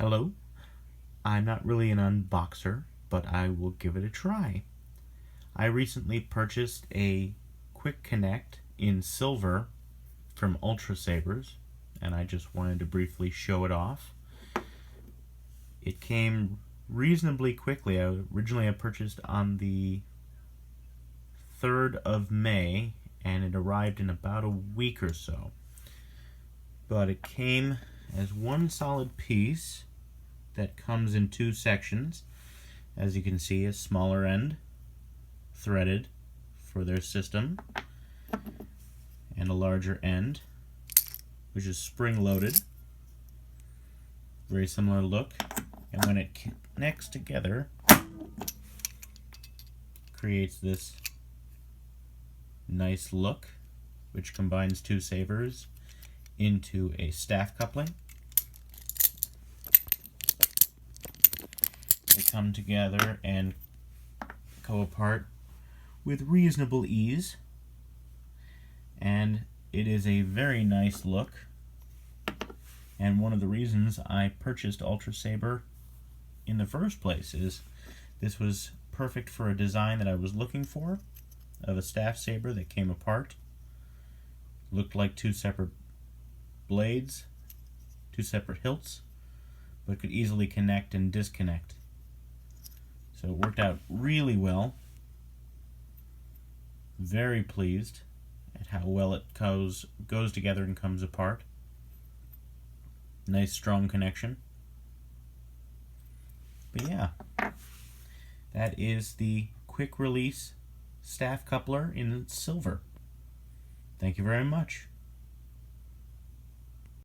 Hello, I'm not really an unboxer, but I will give it a try. I recently purchased a quick connect in silver from Ultra Sabers, and I just wanted to briefly show it off. It came reasonably quickly. Originally I purchased on the 3rd of May, and it arrived in about a week or so. But it came as one solid piece that comes in two sections. As you can see, a smaller end threaded for their system, and a larger end which is spring loaded. Very similar look, and when it connects together, creates this nice look which combines two sabers into a staff coupling. They come together and go apart with reasonable ease, and it is a very nice look, and one of the reasons I purchased Ultra Saber in the first place is this was perfect for a design that I was looking for, of a staff saber that came apart, looked like two separate blades, two separate hilts, but could easily connect and disconnect. So it worked out really well. Very pleased at how well it goes together and comes apart. Nice strong connection. But yeah, that is the quick release staff coupler in silver. Thank you very much.